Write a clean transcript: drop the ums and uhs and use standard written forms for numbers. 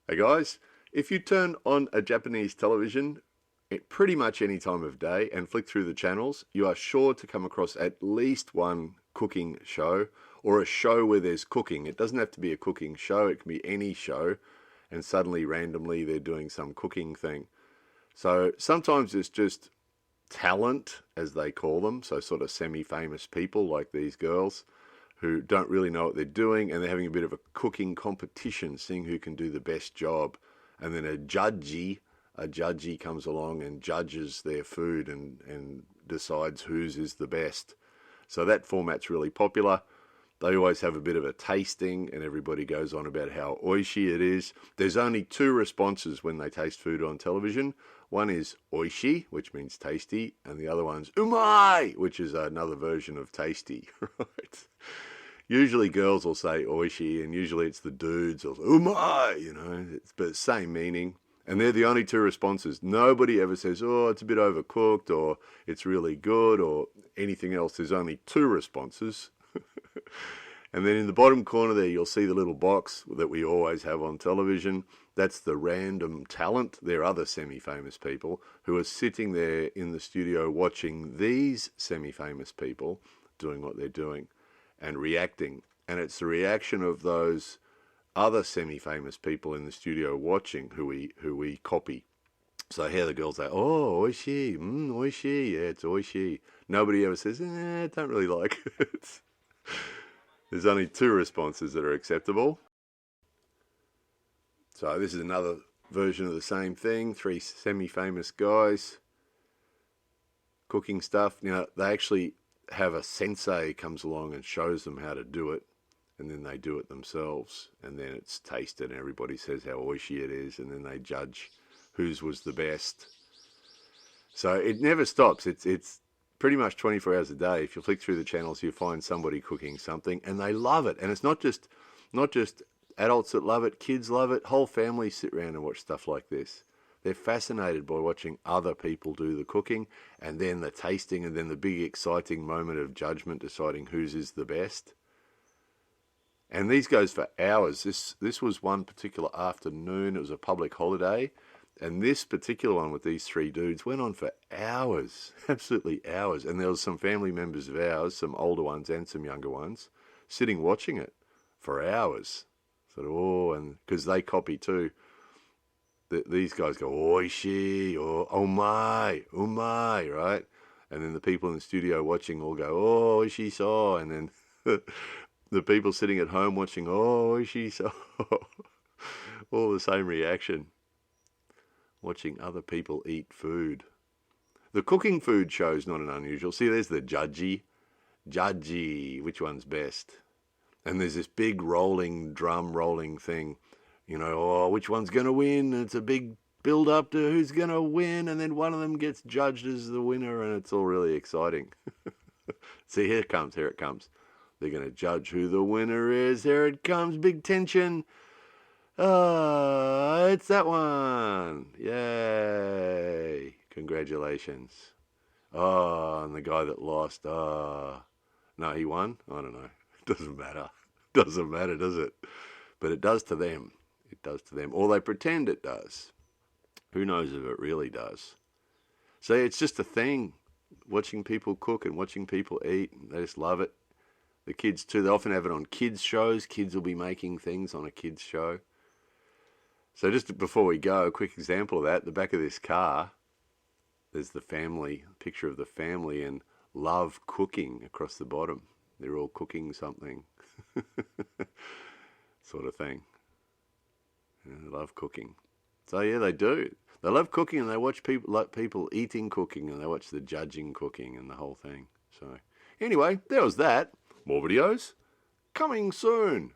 Hey guys, if you turn on a Japanese television at pretty much any time of day and flick through the channels, you are sure to come across at least one cooking show or a show where there's cooking. It doesn't have to be a cooking show, it can be any show, and suddenly randomly they're doing some cooking thing. So sometimes it's just talent, as they call them, so sort of semi-famous people like these girls who don't really know what they're doing, and they're having a bit of a cooking competition, seeing who can do the best job. And then a judgy comes along and judges their food and decides whose is the best. So that format's really popular. They always have a bit of a tasting, and everybody goes on about how oishi it is. There's only two responses when they taste food on television. One is oishi, which means tasty, and the other one's umai, which is another version of tasty, right? Usually girls will say oishi, and usually it's the dudes or umai, but same meaning. And they're the only two responses. Nobody ever says, oh, it's a bit overcooked, or it's really good, or anything else. There's only two responses. And then in the bottom corner there, you'll see the little box that we always have on television. That's the random talent. They're other semi-famous people who are sitting there in the studio watching these semi-famous people doing what they're doing and reacting. And it's the reaction of those other semi-famous people in the studio watching who we copy. So here the girls say, oh, oishi, oishi, yeah, it's oishi. Nobody ever says, don't really like it. There's only two responses that are acceptable. So this is another version of the same thing. Three semi-famous guys cooking stuff. Now, they actually have a sensei comes along and shows them how to do it, and then they do it themselves, and then it's tasted and everybody says how oishi it is, and then they judge whose was the best. So it never stops. It's pretty much 24 hours a day. If you flick through the channels, you find somebody cooking something, and they love it. And it's not just adults that love it, kids love it. Whole families sit around and watch stuff like this. They're fascinated by watching other people do the cooking, and then the tasting, and then the big exciting moment of judgment, deciding whose is the best. And these goes for hours. This was one particular afternoon. It was a public holiday. And this particular one with these three dudes went on for hours, absolutely hours. And there was some family members of ours, some older ones and some younger ones, sitting watching it for hours. Sort of, oh, and because they copy too. These guys go, oishi, or omai, umai, right? And then the people in the studio watching all go, oh, oishi so. And then the people sitting at home watching, oh, oishi so. All the same reaction. Watching other people eat food. The cooking food show's not an unusual. See, there's the judgy. Judgy, which one's best? And there's this big drum rolling thing. Oh, which one's going to win? It's a big build up to who's going to win, and then one of them gets judged as the winner, and it's all really exciting. See, here it comes. They're going to judge who the winner is. Here it comes, big tension. It's that one. Yay. Congratulations. Oh, and the guy that lost, no, he won? I don't know. It doesn't matter. Doesn't matter, does it? But it does to them. It does to them. Or they pretend it does. Who knows if it really does? So it's just a thing. Watching people cook and watching people eat. They just love it. The kids too. They often have it on kids' shows. Kids will be making things on a kids' show. So just before we go, a quick example of that. The back of this car, there's the family, picture of the family, and love cooking across the bottom. They're all cooking something. Sort of thing. Yeah, they love cooking. So yeah, they do. They love cooking, and they watch people eating cooking, and they watch the judging cooking and the whole thing. So anyway, there was that. More videos coming soon.